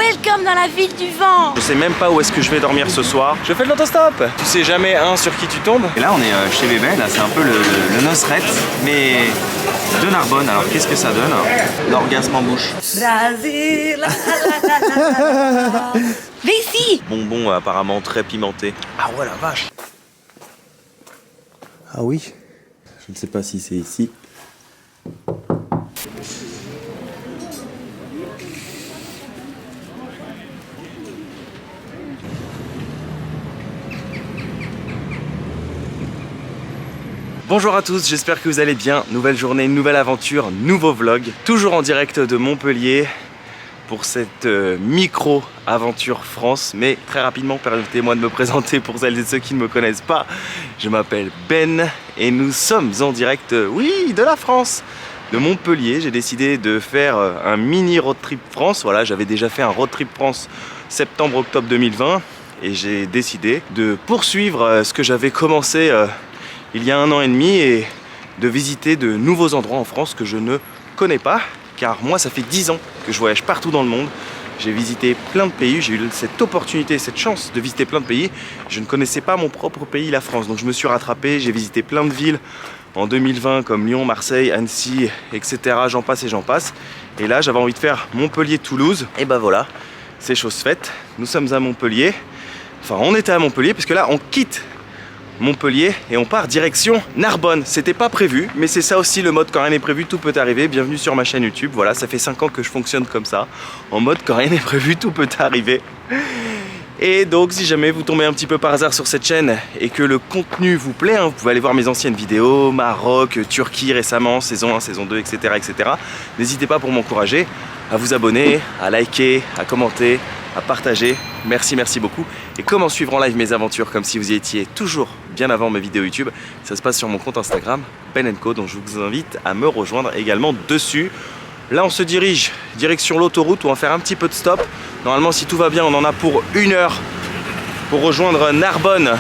Welcome dans la ville du vent. Je sais même pas où est-ce que je vais dormir ce soir. Je fais de l'autostop. Tu sais jamais sur qui tu tombes. Et là on est chez Bébé, là c'est un peu le Nosret, mais de Narbonne. Alors qu'est-ce que ça donne? L'orgasme en bouche. Brésil. Mais ici. Bonbon apparemment très pimenté. Ah ouais la vache. Ah oui. Je ne sais pas si c'est ici. Bonjour à tous, j'espère que vous allez bien. Nouvelle journée, nouvelle aventure, nouveau vlog. Toujours en direct de Montpellier pour cette micro-aventure France. Mais très rapidement, permettez-moi de me présenter pour celles et ceux qui ne me connaissent pas. Je m'appelle Ben et nous sommes en direct, oui, de la France, de Montpellier. J'ai décidé de faire un mini road trip France. Voilà, j'avais déjà fait un road trip France septembre-octobre 2020 et j'ai décidé de poursuivre ce que j'avais commencé il y a 1 an et demi et de visiter de nouveaux endroits en France que je ne connais pas, car moi ça fait 10 ans que je voyage partout dans le monde. J'ai visité plein de pays, j'ai eu cette opportunité, cette chance de visiter plein de pays. Je ne connaissais pas mon propre pays, la France, donc je me suis rattrapé, j'ai visité plein de villes en 2020 comme Lyon, Marseille, Annecy, etc. J'en passe et j'en passe. Et là j'avais envie de faire Montpellier-Toulouse, et ben voilà, c'est chose faite. Nous sommes à Montpellier, enfin on était à Montpellier, parce que là on quitte Montpellier et on part direction Narbonne. C'était pas prévu, mais c'est ça aussi le mode quand rien n'est prévu, tout peut arriver. Bienvenue sur ma chaîne YouTube. Voilà, ça fait 5 ans que je fonctionne comme ça, en mode quand rien n'est prévu, tout peut arriver. Et donc si jamais vous tombez un petit peu par hasard sur cette chaîne et que le contenu vous plaît, vous pouvez aller voir mes anciennes vidéos, Maroc, Turquie récemment, saison 1, saison 2, etc. etc. N'hésitez pas pour m'encourager à vous abonner, à liker, à commenter, à partager. Merci, merci beaucoup. Et comment suivre en live mes aventures comme si vous y étiez toujours bien avant mes vidéos YouTube, ça se passe sur mon compte Instagram, Ben & Co, dont je vous invite à me rejoindre également dessus. Là on se dirige direction l'autoroute où on va faire un petit peu de stop. Normalement si tout va bien on en a pour 1 heure pour rejoindre Narbonne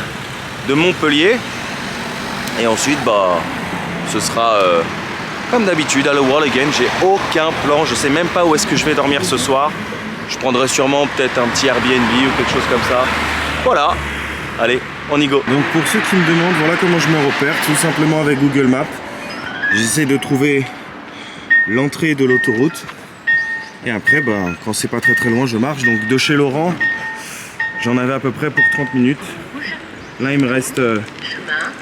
de Montpellier. Et ensuite ce sera comme d'habitude à la World Again. J'ai aucun plan, je sais même pas où est-ce que je vais dormir ce soir. Je prendrai sûrement peut-être un petit Airbnb ou quelque chose comme ça. Voilà, allez, on y go. Donc pour ceux qui me demandent, voilà comment je me repère, tout simplement avec Google Maps. J'essaie de trouver l'entrée de l'autoroute. Et après, quand c'est pas très loin, je marche. Donc de chez Laurent, j'en avais à peu près pour 30 minutes. Là, il me reste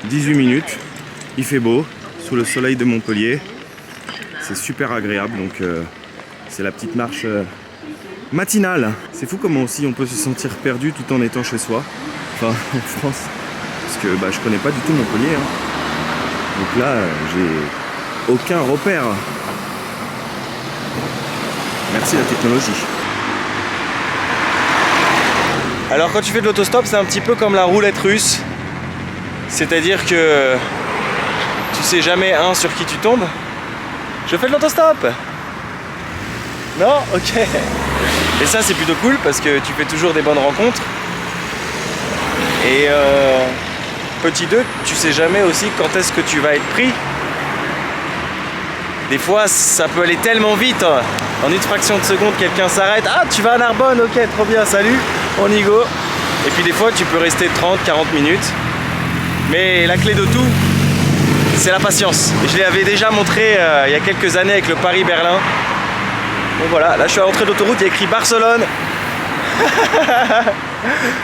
18 minutes. Il fait beau, sous le soleil de Montpellier. C'est super agréable, donc c'est la petite marche matinale. C'est fou comment aussi on peut se sentir perdu tout en étant chez soi. Enfin, en France. Parce que je connais pas du tout Montpellier. Donc là, j'ai aucun repère. Merci la technologie. Alors quand tu fais de l'autostop, c'est un petit peu comme la roulette russe. C'est-à-dire que tu sais jamais sur qui tu tombes. Je fais de l'autostop. Non? Ok. Et ça c'est plutôt cool parce que tu fais toujours des bonnes rencontres. Et petit 2, tu sais jamais aussi quand est-ce que tu vas être pris. Des fois ça peut aller tellement vite, en une fraction de seconde quelqu'un s'arrête. Ah tu vas à Narbonne, ok trop bien, salut, on y go. Et puis des fois tu peux rester 30-40 minutes. Mais la clé de tout, c'est la patience. Et je l'avais déjà montré il y a quelques années avec le Paris-Berlin. Bon voilà, là je suis à l'entrée de l'autoroute, il y a écrit Barcelone.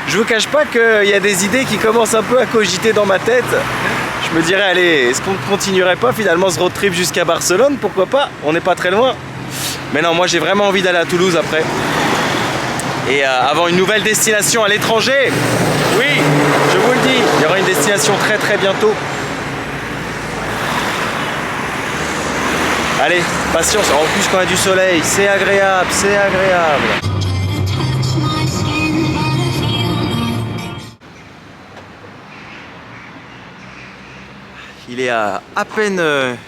Je vous cache pas qu'il y a des idées qui commencent un peu à cogiter dans ma tête. Je me dirais, allez, est-ce qu'on ne continuerait pas finalement ce road trip jusqu'à Barcelone? Pourquoi pas? On n'est pas très loin. Mais non, moi j'ai vraiment envie d'aller à Toulouse après. Et avoir une nouvelle destination à l'étranger. Oui, je vous le dis, il y aura une destination très bientôt. Allez, patience, en plus quand il y a du soleil, c'est agréable, c'est agréable. Il est à peine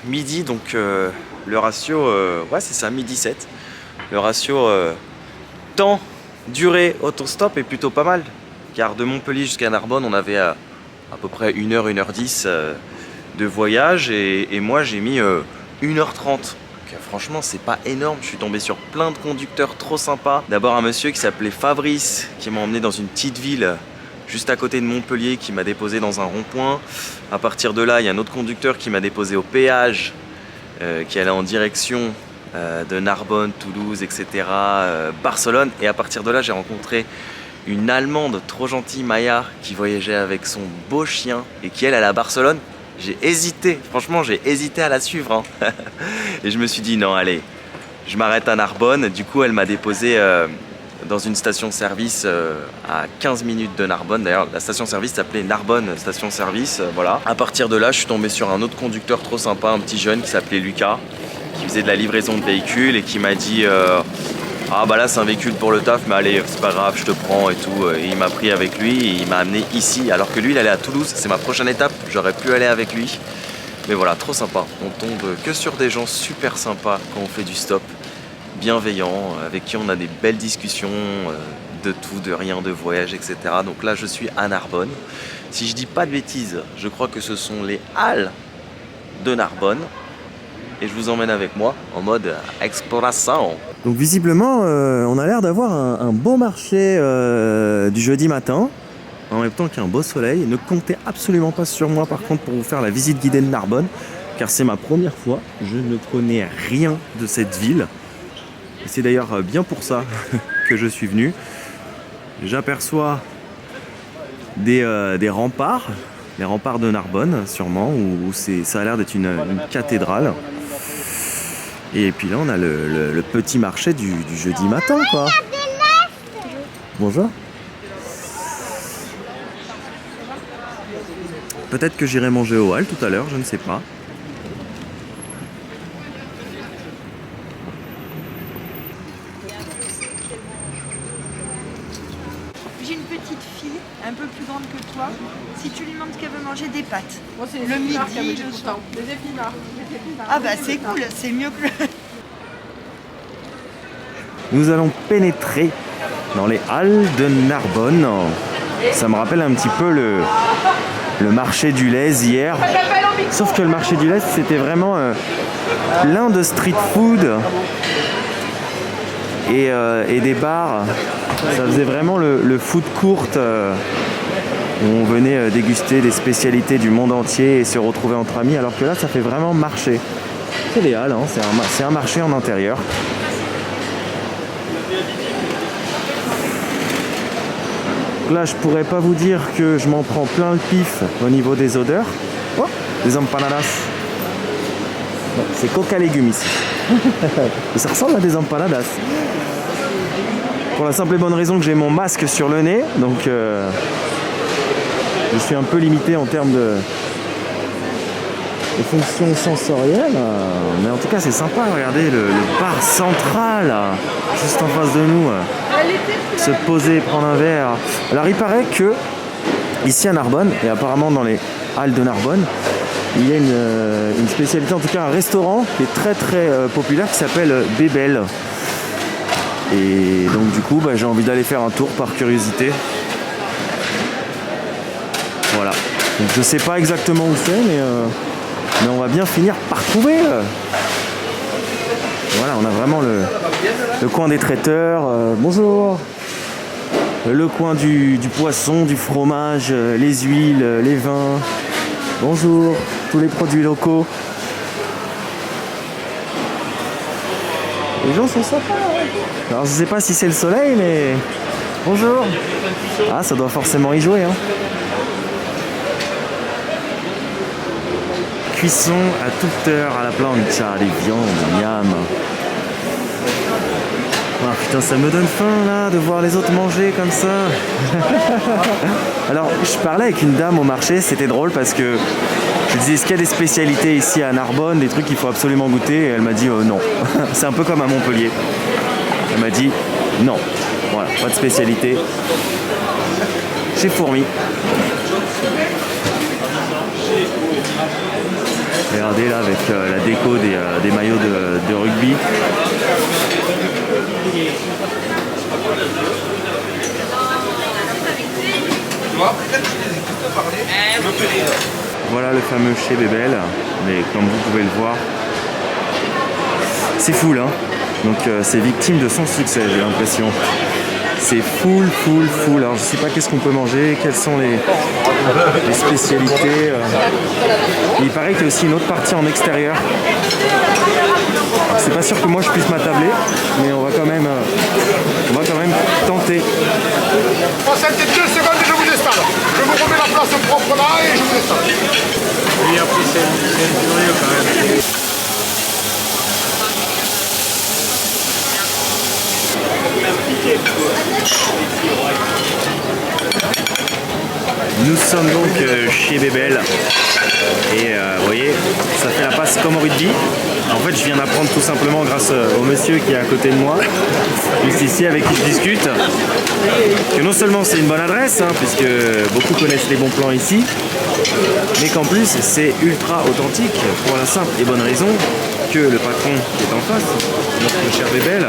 midi, donc le ratio, ouais c'est ça, midi 7. Le ratio temps, durée, autostop est plutôt pas mal. Car de Montpellier jusqu'à Narbonne, on avait à peu près 1h, 1h10 de voyage. Et moi j'ai mis 1h30 franchement c'est pas énorme, je suis tombé sur plein de conducteurs trop sympas. D'abord un monsieur qui s'appelait Fabrice qui m'a emmené dans une petite ville juste à côté de Montpellier, qui m'a déposé dans un rond-point. À partir de là il y a un autre conducteur qui m'a déposé au péage, qui allait en direction de Narbonne, Toulouse, etc., Barcelone. Et à partir de là j'ai rencontré une Allemande trop gentille, Maya, qui voyageait avec son beau chien et qui elle allait à Barcelone. J'ai hésité, franchement j'ai hésité à la suivre, hein. Et je me suis dit non allez, je m'arrête à Narbonne. Du coup elle m'a déposé dans une station-service à 15 minutes de Narbonne. D'ailleurs la station-service s'appelait Narbonne station-service, voilà. À partir de là je suis tombé sur un autre conducteur trop sympa, un petit jeune qui s'appelait Lucas, qui faisait de la livraison de véhicules et qui m'a dit ah bah là c'est un véhicule pour le taf, mais allez c'est pas grave, je te prends et tout. Et il m'a pris avec lui et il m'a amené ici, alors que lui il allait à Toulouse, c'est ma prochaine étape, j'aurais pu aller avec lui. Mais voilà, trop sympa, on tombe que sur des gens super sympas quand on fait du stop, bienveillants, avec qui on a des belles discussions de tout, de rien, de voyage, etc. Donc là je suis à Narbonne, si je dis pas de bêtises, je crois que ce sont les halles de Narbonne. Et je vous emmène avec moi en mode exploration. Donc visiblement, on a l'air d'avoir un beau marché du jeudi matin, en même temps qu'un beau soleil. Ne comptez absolument pas sur moi par contre pour vous faire la visite guidée de Narbonne, car c'est ma première fois. Je ne connais rien de cette ville. Et c'est d'ailleurs bien pour ça que je suis venu. J'aperçois des remparts, les remparts de Narbonne sûrement, où ça a l'air d'être une cathédrale. Et puis là, on a le petit marché du jeudi matin, quoi. Bonjour. Peut-être que j'irai manger au hall tout à l'heure, je ne sais pas. J'ai une petite fille, un peu plus grande que toi. Si tu lui demandes qu'elle veut manger des pâtes, Moi, c'est le midi, le soir. Des épinards. Ah bah c'est cool, c'est mieux que le... Nous allons pénétrer dans les halles de Narbonne. Ça me rappelle un petit peu le marché du lait hier. Sauf que le marché du lait, c'était vraiment plein de street food et des bars. Ça faisait vraiment le food court où on venait déguster des spécialités du monde entier et se retrouver entre amis. Alors que là, ça fait vraiment marché. C'est les halles, hein, c'est un marché en intérieur. Là, je pourrais pas vous dire que je m'en prends plein le pif au niveau des odeurs. Oh, des empanadas. Non, c'est coca légumes ici. Ça ressemble à des empanadas. Pour la simple et bonne raison que j'ai mon masque sur le nez, donc je suis un peu limité en termes de fonctions sensorielles. Mais en tout cas, c'est sympa. Regardez le bar central, juste en face de nous. Se poser, prendre un verre. Alors il paraît que ici à Narbonne, et apparemment dans les halles de Narbonne, il y a une spécialité, en tout cas un restaurant qui est très très populaire qui s'appelle Bébel. Et donc du coup j'ai envie d'aller faire un tour par curiosité. Voilà. Donc je sais pas exactement où c'est, mais on va bien finir par trouver. Voilà, on a vraiment le coin des traiteurs. Bonjour. Le coin du poisson, du fromage, les huiles, les vins. Bonjour, tous les produits locaux. Les gens sont sympas. Alors je sais pas si c'est le soleil, mais bonjour. Ah, ça doit forcément y jouer, hein. Cuisson à toute heure à la plancha, les viandes, miam. Ah putain, ça me donne faim là de voir les autres manger comme ça. Alors je parlais avec une dame au marché, c'était drôle parce que je disais est-ce qu'il y a des spécialités ici à Narbonne, des trucs qu'il faut absolument goûter, et elle m'a dit non. C'est un peu comme à Montpellier. Elle m'a dit non, voilà, pas de spécialité. Chez Fourmi. Regardez là avec la déco des maillots de rugby. Voilà le fameux chez Bébel, mais comme vous pouvez le voir, c'est full, hein. Donc c'est victime de son succès, j'ai l'impression. C'est full. Alors je sais pas qu'est-ce qu'on peut manger, quelles sont les spécialités. Il paraît qu'il y a aussi une autre partie en extérieur. C'est pas sûr que moi je puisse m'attabler, mais on va quand même tenter. Concentrez 2 secondes et je vous installe. Je vous remets la place propre là et je vous installe. Oui, après c'est curieux quand même. Nous sommes donc chez Bébel et vous voyez, ça fait la passe comme au rugby. En fait, je viens d'apprendre tout simplement grâce au monsieur qui est à côté de moi, juste ici, avec qui je discute, que non seulement c'est une bonne adresse, hein, puisque beaucoup connaissent les bons plans ici, mais qu'en plus c'est ultra authentique pour la simple et bonne raison que le patron qui est en face, notre cher Bébel,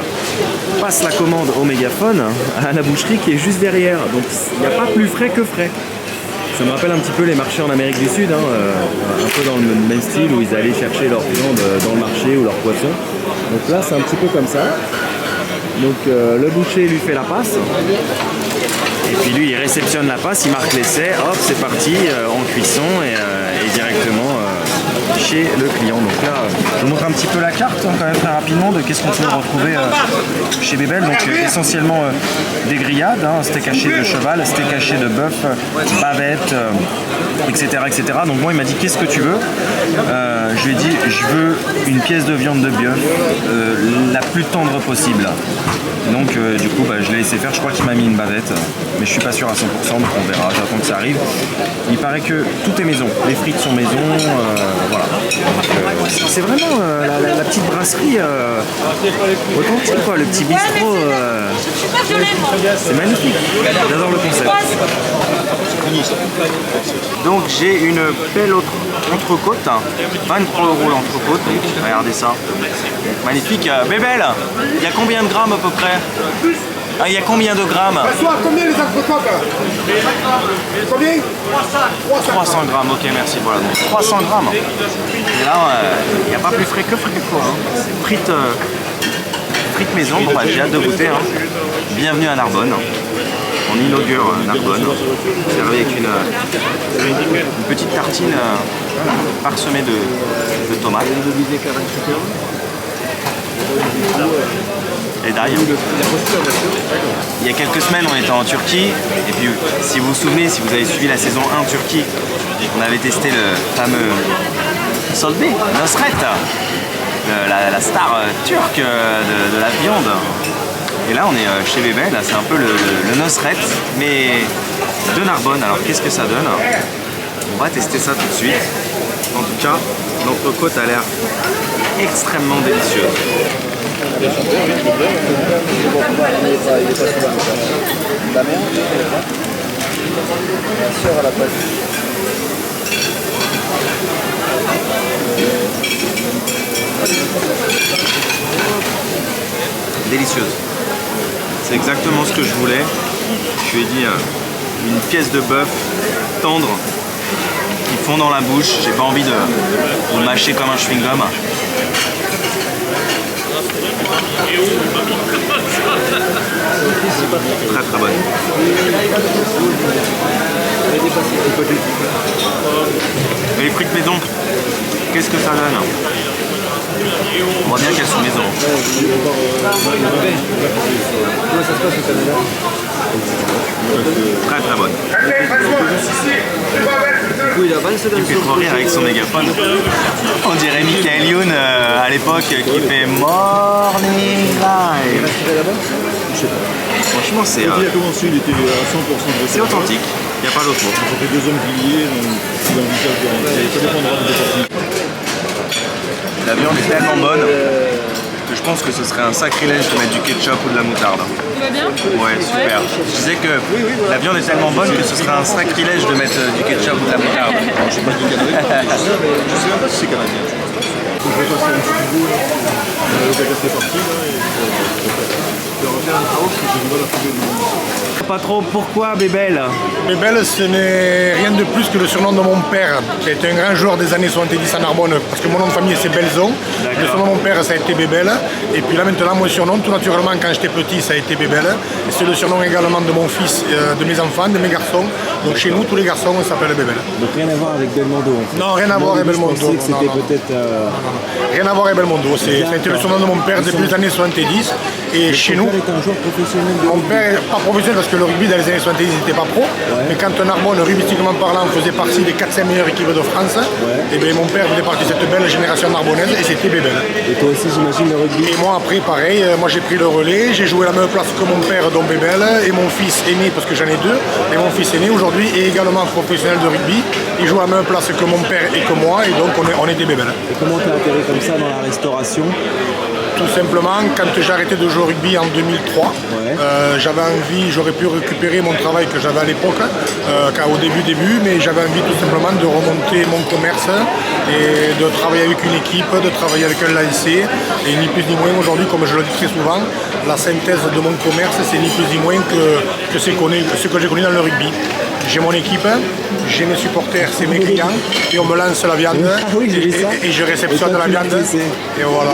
passe la commande au mégaphone à la boucherie qui est juste derrière. Donc il n'y a pas plus frais que frais. Ça me rappelle un petit peu les marchés en Amérique du Sud, hein, un peu dans le même style où ils allaient chercher leur viande dans le marché ou leur poisson. Donc là c'est un petit peu comme ça. Donc le boucher lui fait la passe. Et puis lui il réceptionne la passe, il marque l'essai, hop c'est parti en cuisson et directement chez le client. Donc là je vous montre un petit peu la carte hein, quand même très rapidement de qu'est-ce qu'on peut retrouver chez Bébel. Donc essentiellement des grillades, hein, steak haché de cheval, steak haché de bœuf, bavette, etc., etc. Donc moi il m'a dit qu'est-ce que tu veux, je lui ai dit je veux une pièce de viande de bœuf la plus tendre possible. Donc du coup je l'ai laissé faire, je crois qu'il m'a mis une bavette, mais je suis pas sûr à 100%, donc on verra, j'attends que ça arrive. Il paraît que tout est maison, les frites sont maison, voilà. C'est vraiment la petite brasserie authentique quoi, le petit bistrot. C'est magnifique, j'adore le concept. Donc j'ai une belle entrecôte, 23 € l'entrecôte, regardez ça, magnifique. Bébel, il y a combien de grammes à peu près? Ah, il y a combien de grammes? Combien les entrecôtes? Combien? 300 grammes, ok merci, voilà, donc 300 grammes. Et là, il n'y a pas plus frais que frais quoi, hein. C'est frites maison, bon, j'ai hâte de goûter, hein. Bienvenue à Narbonne. On inaugure Narbonne, servi avec une petite tartine parsemée de tomates et d'ail. Il y a quelques semaines, on était en Turquie, et puis si vous vous souvenez, si vous avez suivi la saison 1 Turquie, on avait testé le fameux Solbe, Nosret, la star turque de la viande. Et là on est chez Bébel, c'est un peu le Nosret, mais de Narbonne. Alors qu'est-ce que ça donne? On va tester ça tout de suite. En tout cas, l'entrecôte a l'air extrêmement délicieuse. Délicieuse. C'est exactement ce que je voulais. Je lui ai dit une pièce de bœuf tendre qui fond dans la bouche. J'ai pas envie de mâcher comme un chewing-gum. Très très bonne. Et les frites maison, qu'est-ce que ça donne? On voit bien qu'elles sont maison. Très très bonne. Il fait trop rire avec son mégaphone. On dirait Michael Youn à l'époque qui fait Morning Live. Franchement c'est c'est authentique, il n'y a pas d'autre mot. Ça fait 2 hommes piliers, donc il envisage de rentrer. Ça dépendra de l'opportunité. La viande est tellement bonne que je pense que ce serait un sacrilège de mettre du ketchup ou de la moutarde. Tu vas bien? Ouais, super. Je disais que la viande est tellement bonne que ce serait un sacrilège de mettre du ketchup ou de la moutarde. Je sais pas qui est canadien. Je sais même pas si c'est canadien. Je vais passer un petit bout là. Le caca c'est parti là. Et on va faire un travaux parce que j'ai du mal à trouver le nom. pas trop. Pourquoi Bébel? Bébel, ce n'est rien de plus que le surnom de mon père, qui a été un grand joueur des années 70 à Narbonne, parce que mon nom de famille c'est Belzon. Le surnom de mon père ça a été Bébel. Et puis là maintenant mon surnom, tout naturellement quand j'étais petit, ça a été Bébel. Et c'est le surnom également de mon fils, de mes enfants, de mes garçons. Donc chez nous, tous les garçons s'appellent Bébel. Donc rien à voir avec Belmondo en fait. Non, rien à voir avec Belmondo. Je pensais que c'était peut-être... Rien à voir avec Belmondo. Ça a été le surnom de mon père depuis les années 70. Et chez nous, Ton père est un joueur professionnel de mon rugby. père n'est pas professionnel parce que le rugby dans les années 70 n'était pas pro. Mais quand Narbonne, rugbystiquement parlant, faisait partie des 4-5 meilleures équipes de France, et bien mon père faisait partie de cette belle génération narbonnaise et c'était Bébel. Et toi aussi j'imagine le rugby. Et moi après pareil, moi j'ai pris le relais, j'ai joué à la même place que mon père dont Bébel et mon fils aîné parce que j'en ai deux, et mon fils aîné aujourd'hui est également professionnel de rugby. Il joue à la même place que mon père et que moi et donc on était Bébel. Et comment t'es atterri comme ça dans la restauration? Tout simplement, quand j'ai arrêté de jouer au rugby en 2003, j'avais envie, j'aurais pu récupérer mon travail que j'avais à l'époque, au début, mais j'avais envie tout simplement de remonter mon commerce et de travailler avec une équipe, de travailler avec un lancé, et ni plus ni moins aujourd'hui, comme je le dis très souvent, la synthèse de mon commerce, c'est ni plus ni moins que ce que j'ai connu dans le rugby. J'ai mon équipe, j'ai mes supporters, c'est mes clients, et on me lance la viande, et je réceptionne la viande, et voilà.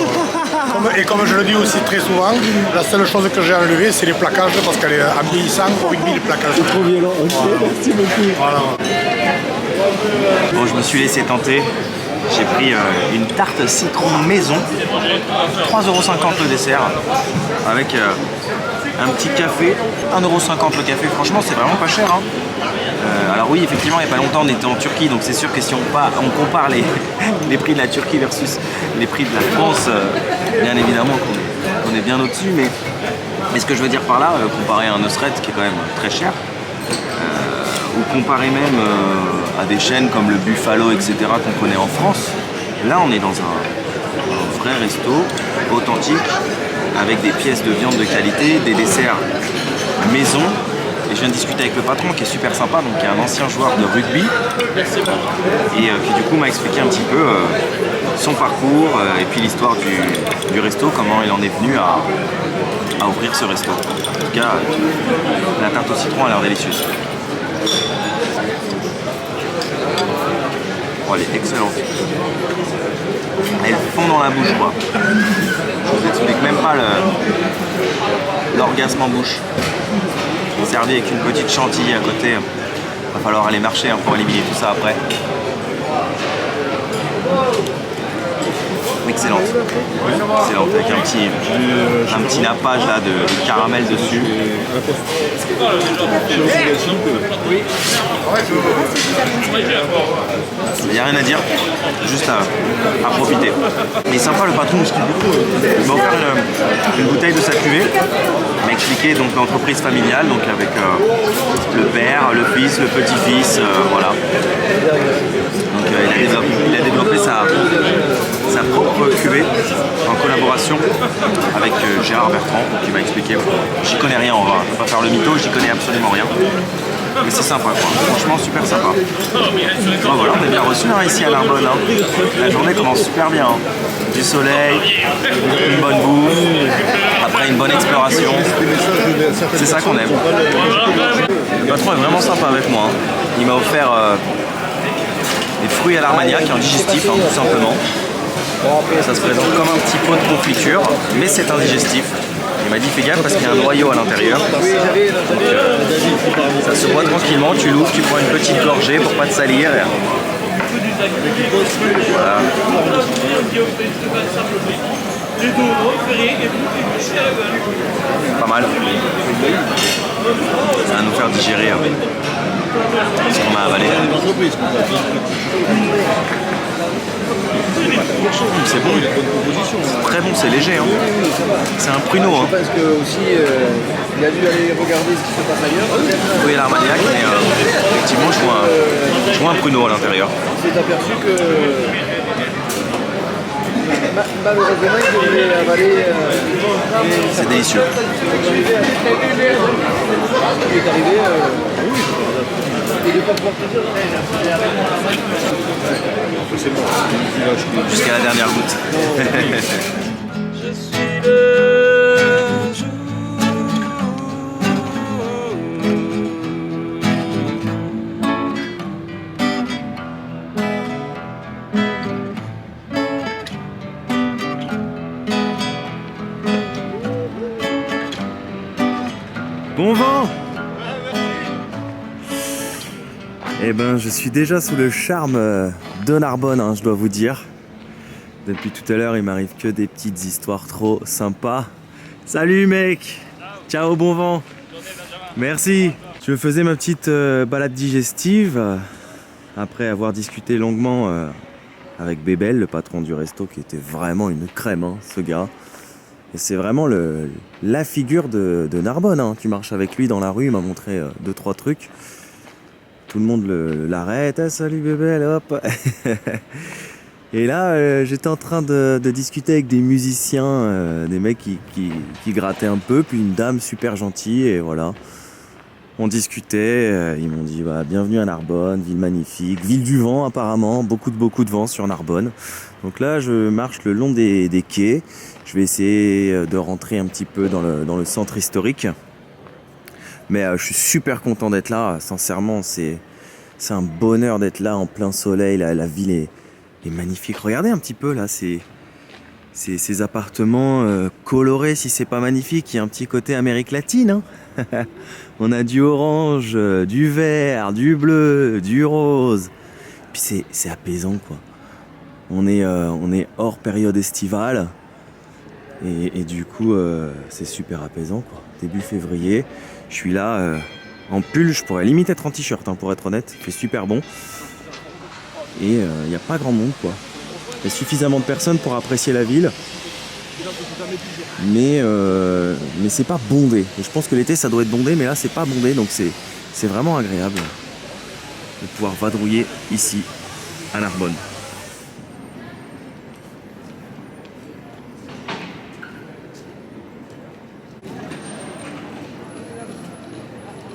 Et comme je le dis aussi très souvent, la seule chose que j'ai enlevée, c'est les plaquages, parce qu'en vieillissant, au rugby, les plaquages. C'est trop violent, ok, merci beaucoup. Voilà. Bon, je me suis laissé tenter. J'ai pris une tarte citron maison, 3,50 € le dessert, avec un petit café, 1,50 € le café. Franchement, c'est vraiment pas cher. Hein. Alors oui, effectivement, il n'y a pas longtemps, on était en Turquie, donc c'est sûr que si on compare les prix de la Turquie versus les prix de la France, bien évidemment qu'on est bien au-dessus. Mais ce que je veux dire par là, comparé à un Nusret qui est quand même très cher, ou comparé même à des chaînes comme le Buffalo, etc., qu'on connaît en France, là on est dans un vrai resto authentique, avec des pièces de viande de qualité, des desserts maison. Et je viens de discuter avec le patron qui est super sympa, donc qui est un ancien joueur de rugby et qui du coup m'a expliqué un petit peu son parcours et puis l'histoire du resto, comment il en est venu à ouvrir ce resto. En tout cas, la tarte au citron a l'air délicieuse. Oh, elle est excellente. Elle fond dans la bouche quoi. Je vous explique même pas l'orgasme en bouche. Servi avec une petite chantilly à côté. Il va falloir aller marcher pour éliminer tout ça après. Excellente. Excellente avec un petit nappage là de caramel dessus. Il n'y a rien à dire, juste à profiter. Il est sympa le patron, il m'a offert une bouteille de sa cuvée. Il m'a expliqué donc l'entreprise familiale, donc avec le père, le fils, le petit-fils, voilà. Donc il a développé sa propre cuvée en collaboration avec Gérard Bertrand, qui m'a expliqué. J'y connais rien, on va pas faire le mytho, j'y connais absolument rien. Mais c'est sympa quoi, franchement super sympa. Bon, voilà, on est bien reçus hein, ici à Narbonne. Hein. La journée commence super bien. Hein. Du soleil, une bonne bouffe, après une bonne exploration. C'est ça qu'on aime. Le patron est vraiment sympa avec moi. Hein. Il m'a offert des fruits à l'Armagnac en digestif, hein, tout simplement. Ça se présente comme un petit pot de confiture, mais c'est un digestif. Il m'a dit fais gaffe parce qu'il y a un noyau à l'intérieur. Donc ça se boit tranquillement, tu l'ouvres, tu prends une petite gorgée pour pas te salir. Voilà. Pas mal. Ça va nous faire digérer ce qu'on a avalé. C'est bon, très bon, c'est léger. Hein. C'est un pruneau. Hein. Parce que aussi, il a dû aller regarder ce qui se passe ailleurs. Oui, l'Armagnac, mais effectivement, je vois un pruneau à l'intérieur. Il s'est aperçu que malheureusement, il devait avaler. C'est délicieux. Il est arrivé. Il n'est pas pouvoir te dire. Jusqu'à la dernière goutte. Je suis le jour Eh ben, je suis déjà sous le charme de Narbonne, hein, je dois vous dire. Depuis tout à l'heure, il m'arrive que des petites histoires trop sympas. Salut mec! Ciao, bon vent! Merci! Je faisais ma petite balade digestive après avoir discuté longuement avec Bébel, le patron du resto, qui était vraiment une crème, hein, ce gars. Et c'est vraiment la figure de Narbonne, hein. Tu marches avec lui dans la rue, il m'a montré 2-3 trucs. Tout le monde l'arrête. Ah, salut Bébel, hop. Et là, j'étais en train de discuter avec des musiciens, des mecs qui grattaient un peu, puis une dame super gentille, et voilà. On discutait, ils m'ont dit bah, bienvenue à Narbonne, ville magnifique, ville du vent apparemment, beaucoup de vent sur Narbonne. Donc là, je marche le long des quais. Je vais essayer de rentrer un petit peu dans le centre historique. Mais je suis super content d'être là, sincèrement, c'est un bonheur d'être là en plein soleil, la ville est magnifique. Regardez un petit peu là, ces appartements colorés, si c'est pas magnifique, il y a un petit côté Amérique latine. Hein. On a du orange, du vert, du bleu, du rose. Puis c'est apaisant quoi. On est hors période estivale et du coup c'est super apaisant quoi. Début février. Je suis là en pull, je pourrais limite être en t-shirt hein, pour être honnête, il fait super bon. Et il n'y a pas grand monde quoi. Il y a suffisamment de personnes pour apprécier la ville. Mais c'est pas bondé. Et je pense que l'été ça doit être bondé, mais là c'est pas bondé, donc c'est vraiment agréable de pouvoir vadrouiller ici à Narbonne.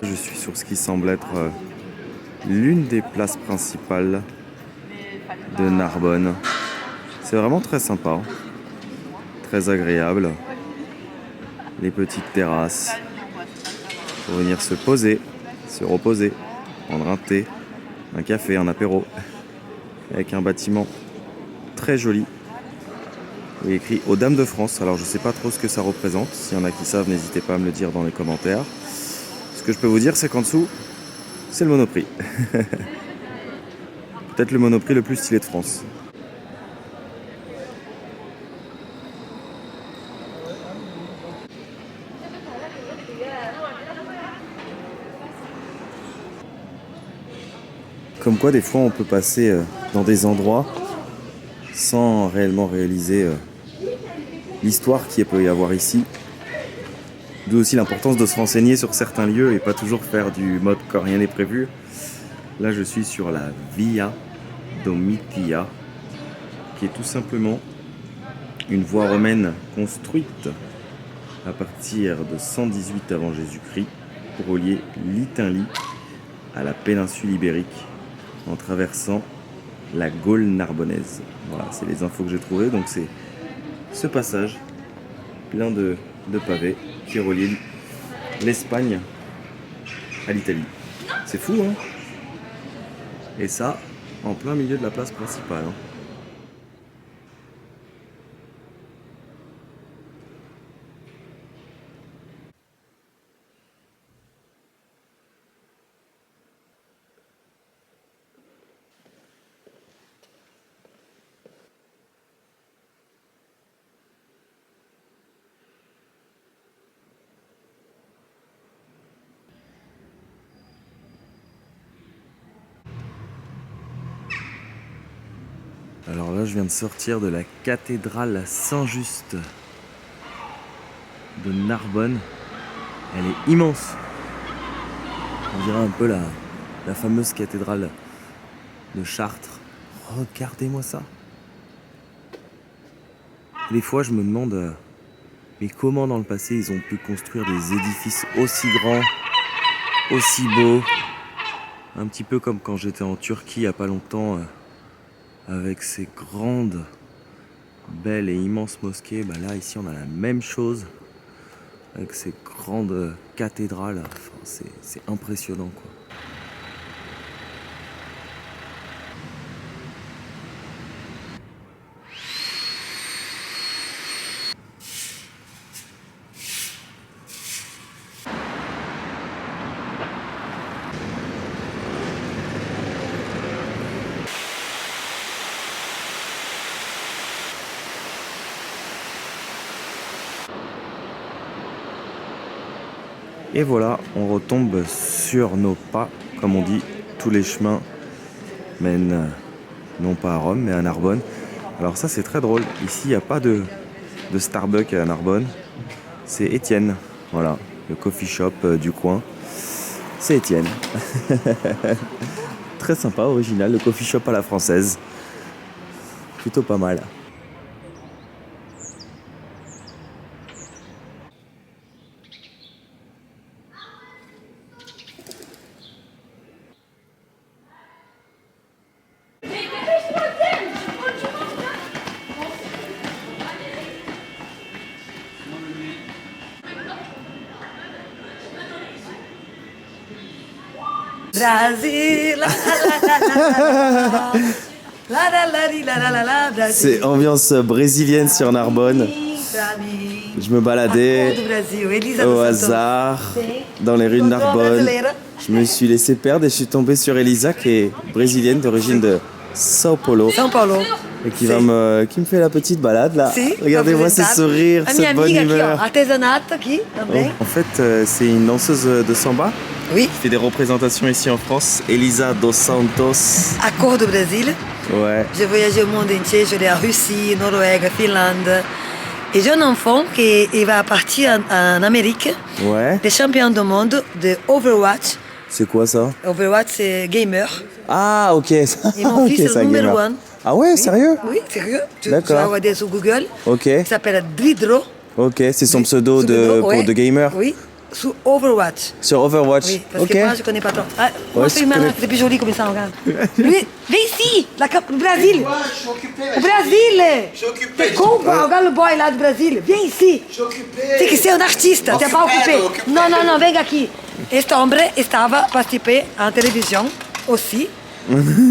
Je suis sur ce qui semble être l'une des places principales de Narbonne. C'est vraiment très sympa, très agréable. Les petites terrasses pour venir se poser, se reposer, prendre un thé, un café, un apéro, avec un bâtiment très joli. Il est écrit aux Dames de France. Alors je sais pas trop ce que ça représente. S'il y en a qui savent, n'hésitez pas à me le dire dans les commentaires. Ce que je peux vous dire, c'est qu'en dessous, c'est le Monoprix. Peut-être le Monoprix le plus stylé de France. Comme quoi, des fois, on peut passer dans des endroits sans réellement réaliser l'histoire qu'il peut y avoir ici. D'où aussi l'importance de se renseigner sur certains lieux et pas toujours faire du mode quand rien n'est prévu. Là, je suis sur la Via Domitia, qui est tout simplement une voie romaine construite à partir de 118 avant Jésus-Christ pour relier l'Italie à la péninsule ibérique en traversant la Gaule narbonnaise. Voilà, c'est les infos que j'ai trouvées. Donc c'est ce passage plein de pavés qui relie l'Espagne à l'Italie. C'est fou, hein? Et ça, en plein milieu de la place principale. Hein. Alors là, je viens de sortir de la cathédrale Saint-Just de Narbonne. Elle est immense. On dirait un peu la fameuse cathédrale de Chartres. Regardez-moi ça. Des fois, je me demande mais comment dans le passé ils ont pu construire des édifices aussi grands, aussi beaux. Un petit peu comme quand j'étais en Turquie il n'y a pas longtemps. Avec ces grandes, belles et immenses mosquées, bah là ici on a la même chose avec ces grandes cathédrales. Enfin, c'est impressionnant quoi. Et voilà, on retombe sur nos pas, comme on dit, tous les chemins mènent non pas à Rome mais à Narbonne. Alors ça c'est très drôle, ici il n'y a pas de Starbucks à Narbonne, c'est Étienne, voilà, le coffee shop du coin, c'est Étienne. Très sympa, original, le coffee shop à la française, plutôt pas mal. Brasil, C'est ambiance brésilienne sur Narbonne. Je me baladais au hasard dans les rues de Narbonne. Je me suis laissé perdre et je suis tombé sur Elisa qui est brésilienne d'origine de São Paulo. Et qui me fait la petite balade là. Regardez-moi ce sourire, cette bonne humeur. En fait, c'est une danseuse de samba. Oui. Qui fait des représentations ici en France. Elisa dos Santos. Accord du Brésil. Ouais. J'ai voyagé au monde entier, je vais en Russie, Norvège, Finlande. Et j'ai un enfant qui va partir en Amérique. Ouais. Des champions du monde de Overwatch. C'est quoi ça? Overwatch, c'est gamer. Ah, ok. Et mon fils, c'est le numéro 1. Ah ouais, Oui. sérieux? Oui, sérieux. Tu D'accord. vas regarder sur Google. Ok. Il s'appelle Dridro. Ok, c'est son pseudo de gamer. Oui, sur Overwatch. Sur Overwatch. Oui, parce ok. que moi, je connais pas trop. Ah, Ouais, moi, je c'est une connais. c'est plus joli comme ça, regarde. Lui, viens ici, le Brésil. Je suis occupé. Le Brésil. Je suis occupé. T'es con, quoi? Regarde le boy là du Brésil. Viens ici. Je suis occupé. C'est que c'est un artiste, t'es pas occupé. Occupé. Non, non, non, viens ici. Este hombre estava participé en télévision aussi.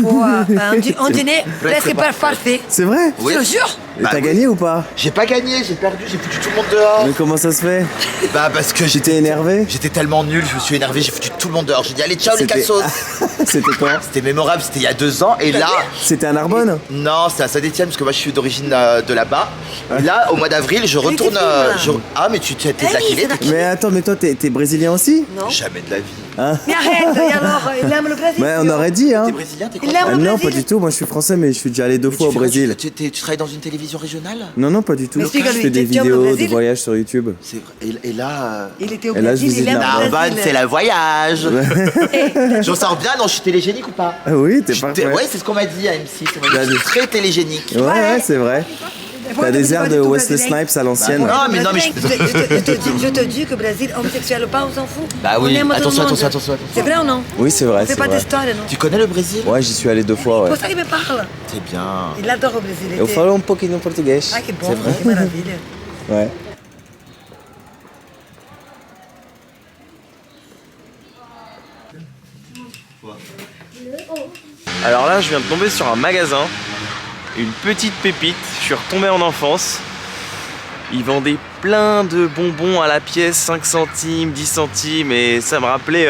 Pour un dîner presque parfait. C'est vrai? Oui. Je te jure. Et t'as gagné ou pas? J'ai pas gagné, j'ai perdu, j'ai foutu tout le monde dehors. Mais comment ça se fait? Bah parce que J'étais énervé? J'étais tellement nul, je me suis énervé, j'ai foutu tout le monde dehors. J'ai dit allez ciao les C'était- cassos. C'était quand? C'était mémorable, c'était il y a 2 ans et là. C'était à Narbonne? Non, c'est à Saint-Étienne parce que moi je suis d'origine de là-bas. Et là, au mois d'avril, je retourne. filmes, là. Ah, mais tu t'es oui, taquillé, c'est Mais attends, mais toi t'es brésilien aussi? Non. Jamais de la vie. Mais arrête, et alors, il aime le Brésil. Ouais, on aurait dit hein. T'es brésilien, t'es quoi? Il aime le Non, Brésil. pas du tout, moi je suis français mais je suis déjà allé 2 Mais fois au tu fais quoi, Brésil. tu travailles dans une télévision régionale? Non, pas du tout. Mais Je explique-lui, fais des tu aimes le vidéos de Brésil? voyage sur YouTube. C'est vrai. Et là. Il était au Et là, je Brésil, vous ai il aime dit, le Narbonne, Brésil. c'est la voyage. J'en sors bien, non, je suis télégénique ou pas? Ah oui, t'es parfait. Ouais, c'est ce qu'on m'a dit à M6. On m'a dit, je suis très télégénique. Ouais, c'est vrai. Pourquoi T'as tu des dis airs pas de du tout Wesley brésilien? Snipes à l'ancienne. Non, mais non, mais je- Je te dis que le Brésil, homosexuel ou pas, on s'en fout. Bah oui, On aime tout le attention, monde. attention. C'est vrai ou non? Oui, c'est vrai, On fait c'est pas vrai. d'histoire, non? Tu connais le Brésil? Ouais, j'y suis allé 2 fois, ouais. Pour ça qu'il me parle. C'est bien. Il adore le Brésil. Eu falo um pouquinho português. Ah, que bon, que maravilha. Ouais. Alors là, je viens de tomber sur un magasin, une petite pépite. Je suis retombé en enfance. Ils vendaient plein de bonbons à la pièce, 5 centimes, 10 centimes, et ça me rappelait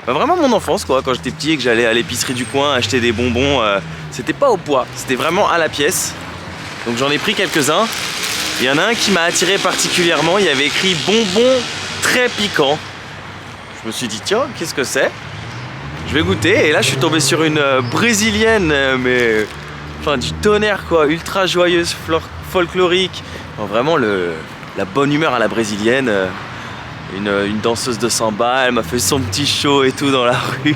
vraiment mon enfance quoi. Quand j'étais petit et que j'allais à l'épicerie du coin acheter des bonbons, c'était pas au poids, c'était vraiment à la pièce. Donc j'en ai pris quelques-uns. Il y en a un qui m'a attiré particulièrement, il y avait écrit bonbons très piquants. Je me suis dit tiens, qu'est-ce que c'est? Je vais goûter et là je suis tombé sur une brésilienne mais enfin du tonnerre quoi, ultra joyeuse, folklorique. Enfin, vraiment la bonne humeur à la brésilienne. Une danseuse de samba, elle m'a fait son petit show et tout dans la rue.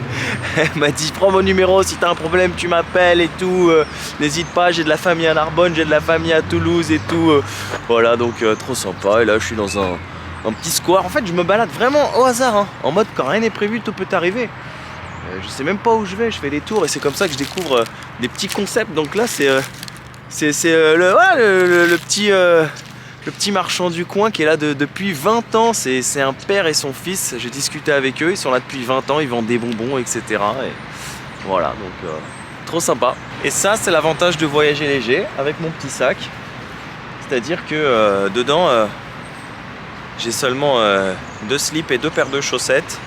Elle m'a dit prends mon numéro, si t'as un problème tu m'appelles et tout. N'hésite pas, j'ai de la famille à Narbonne, j'ai de la famille à Toulouse et tout. Voilà donc trop sympa. Et là je suis dans un petit square. En fait je me balade vraiment au hasard hein, en mode quand rien n'est prévu tout peut arriver. Je sais même pas où je vais, je fais des tours et c'est comme ça que je découvre des petits concepts. Donc là c'est le petit marchand du coin qui est là depuis 20 ans. C'est un père et son fils. J'ai discuté avec eux, ils sont là depuis 20 ans, ils vendent des bonbons, etc. Et voilà, donc trop sympa. Et ça, c'est l'avantage de voyager léger avec mon petit sac. C'est-à-dire que dedans, j'ai seulement 2 slips et 2 paires de chaussettes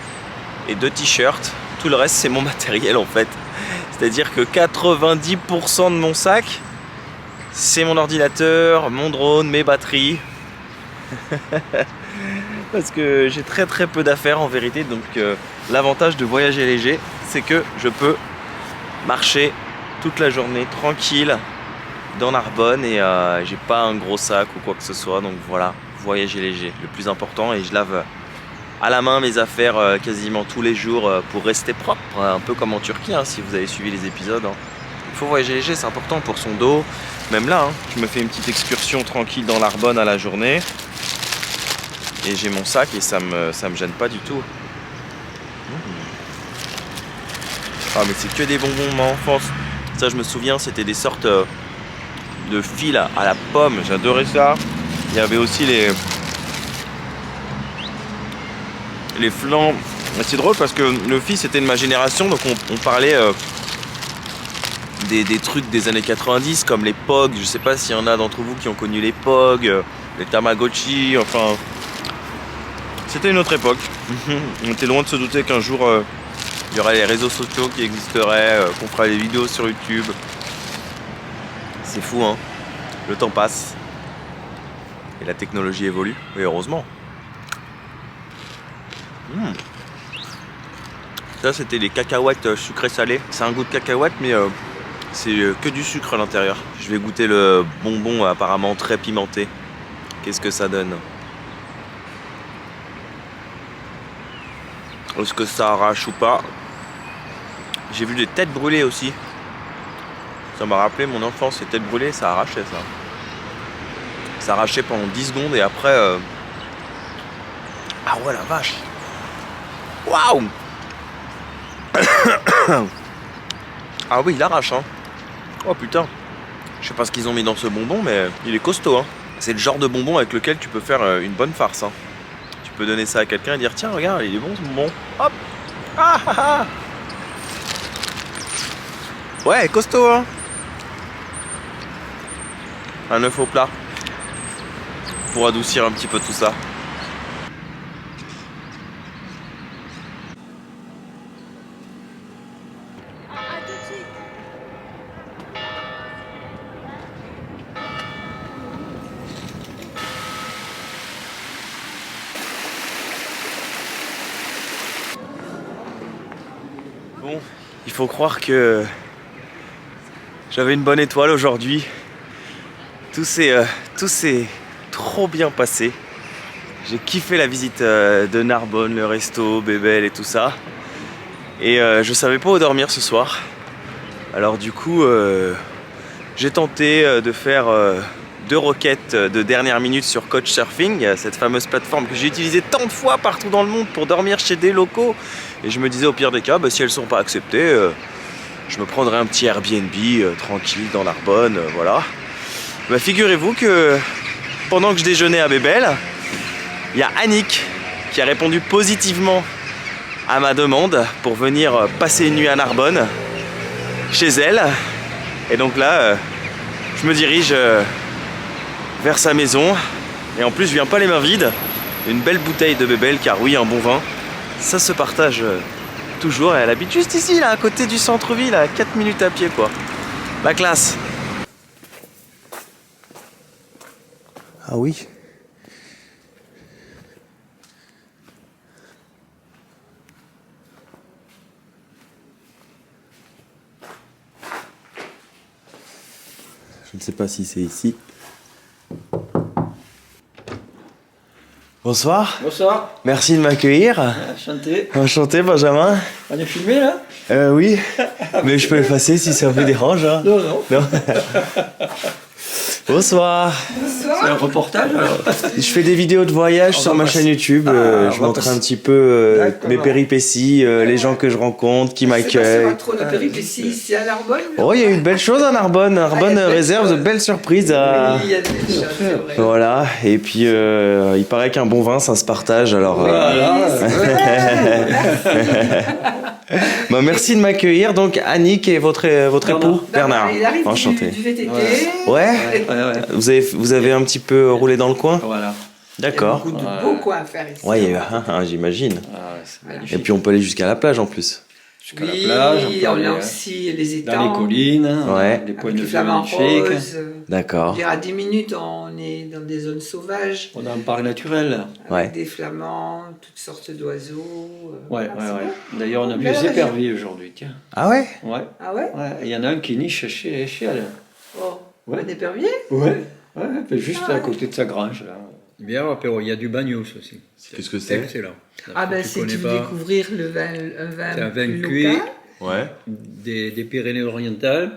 et 2 t-shirts. Tout le reste, c'est mon matériel en fait. C'est-à-dire que 90% de mon sac, c'est mon ordinateur, mon drone, mes batteries. parce que j'ai très peu d'affaires en vérité. Donc l'avantage de voyager léger, c'est que je peux marcher toute la journée tranquille dans Narbonne et j'ai pas un gros sac ou quoi que ce soit. Donc voilà, voyager léger, le plus important. Et je lave à la main mes affaires quasiment tous les jours pour rester propre, un peu comme en Turquie, hein, si vous avez suivi les épisodes. Hein. Il faut voyager léger, c'est important pour son dos. Même là, hein, je me fais une petite excursion tranquille dans l'Arbonne à la journée. Et j'ai mon sac et ça me gêne pas du tout. Ah mais c'est que des bonbons de mon enfance. Ça je me souviens, c'était des sortes de fils à la pomme. J'adorais ça. Il y avait aussi les flancs. C'est drôle parce que le fils était de ma génération, donc on parlait des trucs des années 90 comme les POG. Je sais pas s'il y en a d'entre vous qui ont connu les POG, les Tamagotchi, enfin... C'était une autre époque. On était loin de se douter qu'un jour il y aurait les réseaux sociaux qui existeraient, qu'on ferait des vidéos sur YouTube. C'est fou, hein. Le temps passe. Et la technologie évolue. Et heureusement. Ça, c'était les cacahuètes sucrées salées. C'est un goût de cacahuète, mais c'est que du sucre à l'intérieur. Je vais goûter le bonbon apparemment très pimenté. Qu'est-ce que ça donne? Est-ce que ça arrache ou pas? J'ai vu des têtes brûlées aussi. Ça m'a rappelé mon enfance, ces têtes brûlées, ça arrachait ça. Ça arrachait pendant 10 secondes et après... Ah ouais la vache. Waouh. Ah oui, il arrache hein. Oh putain. Je sais pas ce qu'ils ont mis dans ce bonbon, mais il est costaud hein. C'est le genre de bonbon avec lequel tu peux faire une bonne farce hein. Tu peux donner ça à quelqu'un et dire tiens regarde il est bon ce bonbon. Hop. Ah ah ah. Ouais costaud hein. Un œuf au plat. Pour adoucir un petit peu tout ça. Bon, il faut croire que j'avais une bonne étoile aujourd'hui. Tout s'est trop bien passé. J'ai kiffé la visite de Narbonne, le resto, Bébel et tout ça. Et je savais pas où dormir ce soir. Alors du coup, j'ai tenté de faire 2 requêtes de dernière minute sur Couchsurfing, cette fameuse plateforme que j'ai utilisée tant de fois partout dans le monde pour dormir chez des locaux. Et je me disais au pire des cas, si elles sont pas acceptées, je me prendrai un petit Airbnb tranquille dans l'Arbonne, voilà. Figurez-vous que pendant que je déjeunais à Bébel, il y a Annick qui a répondu positivement à ma demande pour venir passer une nuit à Narbonne, chez elle. Et donc là, je me dirige vers sa maison. Et en plus, je viens pas les mains vides. Une belle bouteille de Bébel, car oui, un bon vin, ça se partage toujours. Et elle habite juste ici, là, à côté du centre-ville, à 4 minutes à pied, quoi. La classe. Ah oui. Je ne sais pas si c'est ici. Bonsoir. Bonsoir. Merci de m'accueillir. Enchanté. Enchanté, Benjamin. On est filmé là? Oui. Mais je peux effacer si ça vous dérange. Hein. Non, non. Non. Bonsoir. C'est un reportage alors? Je fais des vidéos de voyage sur ma chaîne YouTube. Je montre un petit peu mes péripéties, les gens que je rencontre, qui m'accueillent. C'est pas trop de péripéties ici à Narbonne. Oh, il y a eu de belles choses à Narbonne. Narbonne réserve de belles surprises à... Oui, il y a des choses, c'est vrai. Voilà. Et puis, il paraît qu'un bon vin, ça se partage. Alors, Voilà. merci de m'accueillir. Donc, Annick et votre époux, Bernard. Il arrive Enchanté. du VTT. Ouais. Ouais. Vous avez un petit peu roulé dans le coin? Voilà. D'accord. Il y a beaucoup de beaux coins à faire ici. Ouais, j'imagine. Ah, ouais, c'est magnifique. Et puis on peut aller jusqu'à la plage en plus. jusqu'à la plage. Oui, peut on aller, a aussi les étangs. dans les collines, hein, Ouais. des points Avec de les vue flamants magnifiques. roses. D'accord. À 10 minutes, on est dans des zones sauvages. On a un parc naturel. Avec Ouais. des flamands, toutes sortes d'oiseaux. Ouais, Ah, ouais, c'est ouais. bien. D'ailleurs, on a vu Belle les région. éperviers aujourd'hui, tiens. Ah ouais? Ouais. Ah ouais? Ouais, il y en a un qui niche chez elle. Oh, Ouais. un épervier? Ouais. Ouais, juste Ah à ouais. côté de sa grange, là. Bien, apéro, il y a du bagnos aussi. Qu'est-ce que c'est? Excellent. Ah ben, tu si tu connais veux pas, découvrir un vin c'est un vin plus cuit local. Ouais. des Pyrénées-Orientales.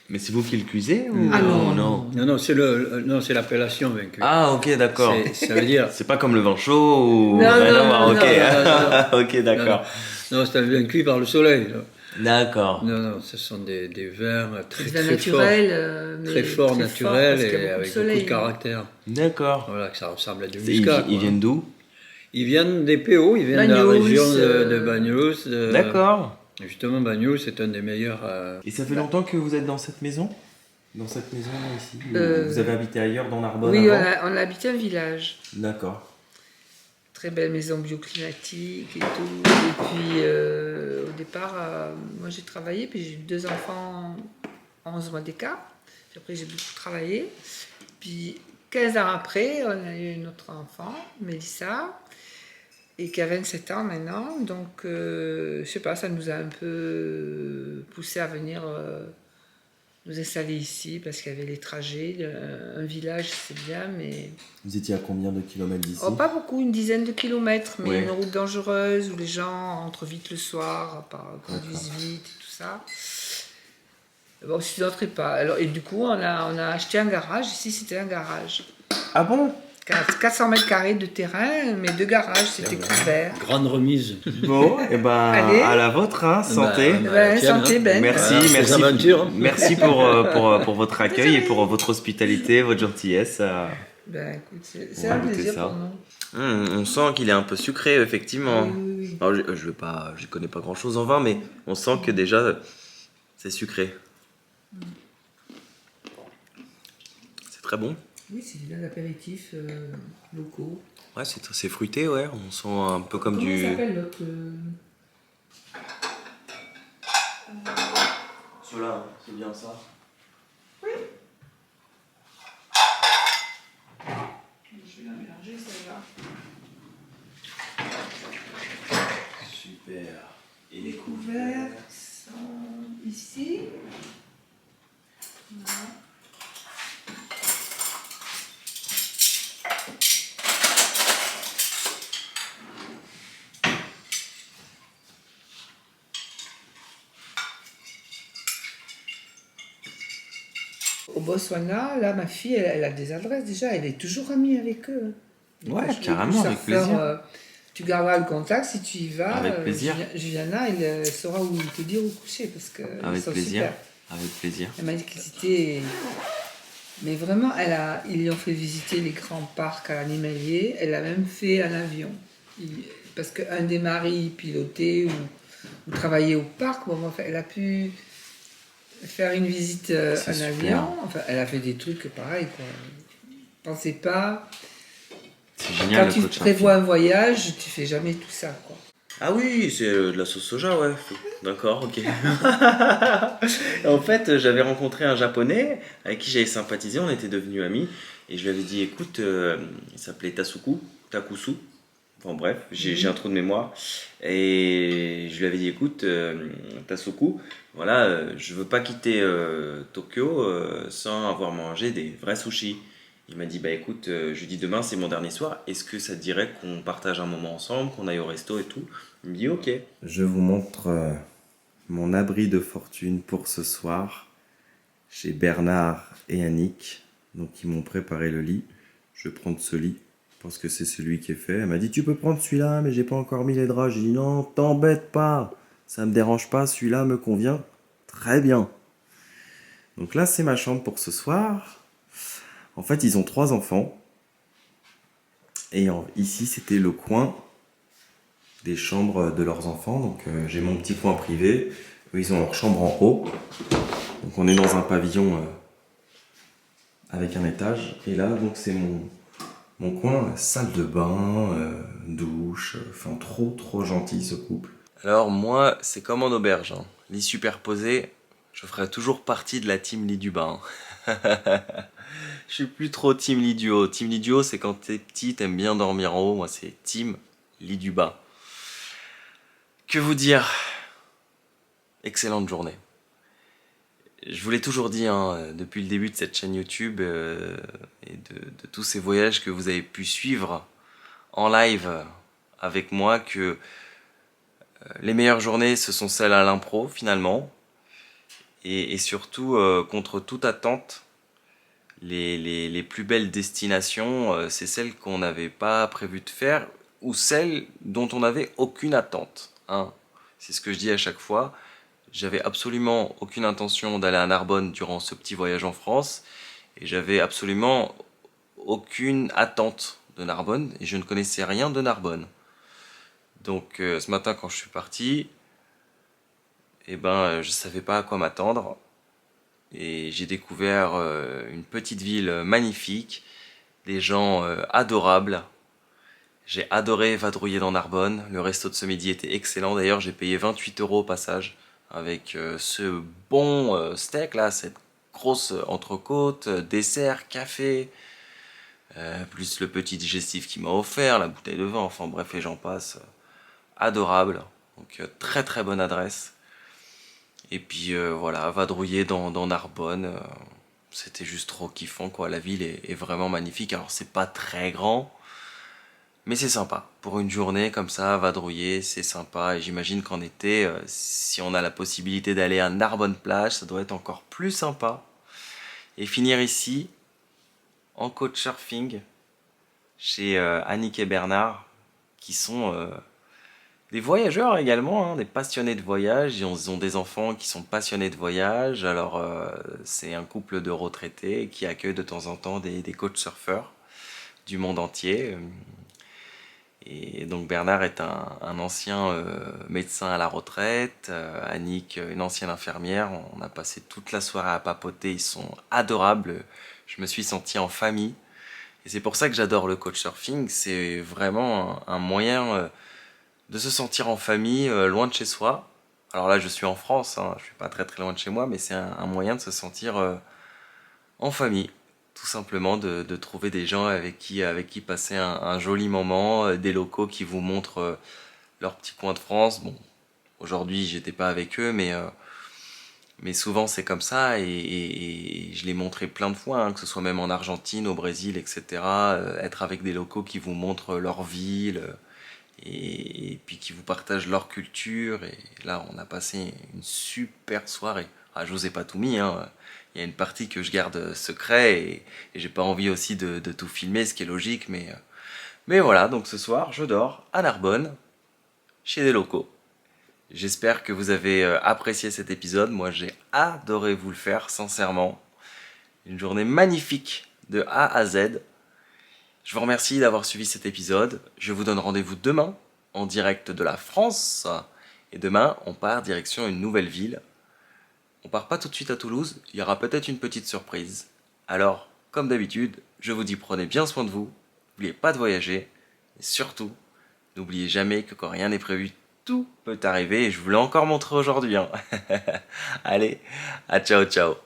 Mais c'est vous qui le cuisez ou... Ah non. non. Non, non, c'est l'appellation vin cuit. Ah ok, d'accord. Ça veut dire... C'est pas comme le vin chaud ou... Non, Rien non, à voir, non, ok. non, Ok, d'accord. Non, c'est un vin cuit par le soleil. Là. D'accord. Non, ce sont des vins très, Des vins très naturels. forts. Mais Très forts, naturels parce qu'il y a et beaucoup de avec soleil, beaucoup de hein. caractère. D'accord. Voilà, que ça ressemble à du Ils, muscat. ils viennent d'où? Ils viennent des PO, ils viennent de la Bagnols, région de Bagnols. D'accord. Justement, Bagnols, c'est un des meilleurs... Et ça fait longtemps que vous êtes dans cette maison? Dans cette maison là ici? Euh, Vous avez habité ailleurs dans Narbonne Oui, avant? on a habité un village. D'accord. Très belle maison bioclimatique et tout. Et puis, au départ, moi j'ai travaillé, puis j'ai eu 2 enfants en 11 mois d'écart. Puis après, j'ai beaucoup travaillé. Puis, 15 ans après, on a eu une autre enfant, Mélissa, et qui a 27 ans maintenant. Donc, je sais pas, ça nous a un peu poussé à venir nous installer ici, parce qu'il y avait les trajets. Un village, c'est bien, mais... Vous étiez à combien de kilomètres d'ici? Oh, pas beaucoup, une dizaine de kilomètres, mais Ouais. une route dangereuse où les gens entrent vite le soir, conduisent vite et tout ça. Bon, je ne rentrais pas. Alors, et du coup, on a acheté un garage. Ici, c'était un garage. Ah bon? 400 mètres carrés de terrain, mais 2 garages, c'était couvert. Grande remise. Bon, et ben Allez. à la vôtre, hein, santé. Bah, Ben, tiens, santé, hein. Ben. Merci, Voilà, merci. ces aventures. Merci pour votre accueil et pour votre hospitalité, votre gentillesse. Ben, écoute, c'est On va un goûter plaisir ça. pour nous. On sent qu'il est un peu sucré, effectivement. Oui, oui, oui. Alors, je connais pas grand chose en vin, mais on sent que déjà c'est sucré. C'est très bon. Oui, c'est des apéritifs locaux. Ouais, c'est fruité, ouais. On sent un peu comme Comment du. ça s'appelle l'autre Cela, c'est bien ça. Je vais la mélanger, celle-là. Super. Et les Couverts sont ici. Voilà. Au Botswana, là, ma fille, elle a des adresses déjà, elle est toujours amie avec eux. Ouais, Parce que carrément, le avec surfeur, plaisir. tu garderas le contact si tu y vas. Avec plaisir. Juliana, elle saura où te dire où coucher parce que Avec ils sont plaisir. super. Avec plaisir. Elle m'a dit qu'ils étaient... Mais vraiment, ils lui ont fait visiter les grands parcs à l'animalier. Elle a même fait un avion. Parce qu'un des maris pilotait ou travaillait au parc. Bon, enfin, elle a pu faire une visite C'est en super. avion. Enfin, elle a fait des trucs pareils, quoi. Je pensais pas... C'est génial Quand tu le coach. prévois un voyage, tu fais jamais tout ça, quoi. Ah oui, c'est de la sauce soja, ouais. D'accord, ok. En fait, j'avais rencontré un japonais avec qui j'avais sympathisé, on était devenus amis. Et je lui avais dit, écoute, il s'appelait Takusu. Enfin bref, j'ai un trou de mémoire. Et je lui avais dit, écoute, Tasuku, voilà, je veux pas quitter Tokyo sans avoir mangé des vrais sushis. Il m'a dit, bah écoute, jeudi demain c'est mon dernier soir, est-ce que ça te dirait qu'on partage un moment ensemble, qu'on aille au resto et tout? Il me dit ok. Je vous montre mon abri de fortune pour ce soir chez Bernard et Annick. Donc ils m'ont préparé le lit. Je vais prendre ce lit parce que c'est celui qui est fait. Elle m'a dit tu peux prendre celui-là mais j'ai pas encore mis les draps. J'ai dit non, t'embête pas, ça me dérange pas, celui-là me convient très bien. Donc là c'est ma chambre pour ce soir. En fait, ils ont 3 enfants. Et ici, c'était le coin des chambres de leurs enfants. Donc, j'ai mon petit coin privé. Eux, ils ont leur chambre en haut. Donc, on est dans un pavillon avec un étage. Et là, donc, c'est mon coin, salle de bain, douche. Enfin, trop gentil, ce couple. Alors moi, c'est comme en auberge, hein. Lit superposé, je ferai toujours partie de la team lit du bas. Hein. Je suis plus trop team lit du haut. Team lit du haut, c'est quand t'es petit, t'aimes bien dormir en haut. Moi, c'est team lit du bas. Que vous dire? Excellente journée. Je vous l'ai toujours dit hein, depuis le début de cette chaîne YouTube et de tous ces voyages que vous avez pu suivre en live avec moi que les meilleures journées ce sont celles à l'impro finalement et surtout contre toute attente les plus belles destinations c'est celles qu'on n'avait pas prévu de faire ou celles dont on n'avait aucune attente hein. C'est ce que je dis à chaque fois. J'avais absolument aucune intention d'aller à Narbonne durant ce petit voyage en France et j'avais absolument aucune attente de Narbonne et je ne connaissais rien de Narbonne. Donc ce matin quand je suis parti, je savais pas à quoi m'attendre et j'ai découvert une petite ville magnifique, des gens adorables. J'ai adoré vadrouiller dans Narbonne, le resto de ce midi était excellent, d'ailleurs j'ai payé 28 € au passage. Avec ce bon steak là, cette grosse entrecôte, dessert, café, plus le petit digestif qu'il m'a offert, la bouteille de vin, enfin bref et j'en passe, adorable, donc très très bonne adresse. Et puis voilà, vadrouiller dans Narbonne, c'était juste trop kiffant quoi, la ville est vraiment magnifique, alors c'est pas très grand, mais c'est sympa, pour une journée comme ça, vadrouiller, c'est sympa. Et j'imagine qu'en été, si on a la possibilité d'aller à Narbonne-Plage, ça doit être encore plus sympa. Et finir ici, en couchsurfing, chez Annick et Bernard, qui sont des voyageurs également, hein, des passionnés de voyage. Ils ont des enfants qui sont passionnés de voyage. Alors c'est un couple de retraités qui accueille de temps en temps des couchsurfers du monde entier. Et donc Bernard est un ancien médecin à la retraite, Annick une ancienne infirmière, on a passé toute la soirée à papoter, ils sont adorables, je me suis senti en famille. Et c'est pour ça que j'adore le couchsurfing, c'est vraiment un moyen de se sentir en famille, loin de chez soi. Alors là je suis en France, hein, je suis pas très très loin de chez moi, mais c'est un moyen de se sentir en famille. Tout simplement de trouver des gens avec qui passer un joli moment, des locaux qui vous montrent leur petit coin de France. Bon, aujourd'hui j'étais pas avec eux, mais souvent c'est comme ça et je l'ai montré plein de fois, hein, que ce soit même en Argentine, au Brésil, etc. Être avec des locaux qui vous montrent leur ville et puis qui vous partagent leur culture. Et là on a passé une super soirée. Ah, je vous ai pas tout mis, hein. Il y a une partie que je garde secret et j'ai pas envie aussi de tout filmer, ce qui est logique, mais voilà, donc ce soir je dors à Narbonne, chez des locaux. J'espère que vous avez apprécié cet épisode, moi j'ai adoré vous le faire, sincèrement. Une journée magnifique de A à Z. Je vous remercie d'avoir suivi cet épisode, je vous donne rendez-vous demain en direct de la France, et demain on part direction une nouvelle ville. On part pas tout de suite à Toulouse, il y aura peut-être une petite surprise. Alors, comme d'habitude, je vous dis prenez bien soin de vous, n'oubliez pas de voyager, et surtout, n'oubliez jamais que quand rien n'est prévu, tout peut arriver, et je vous l'ai encore montré aujourd'hui. Hein. Allez, à ciao ciao.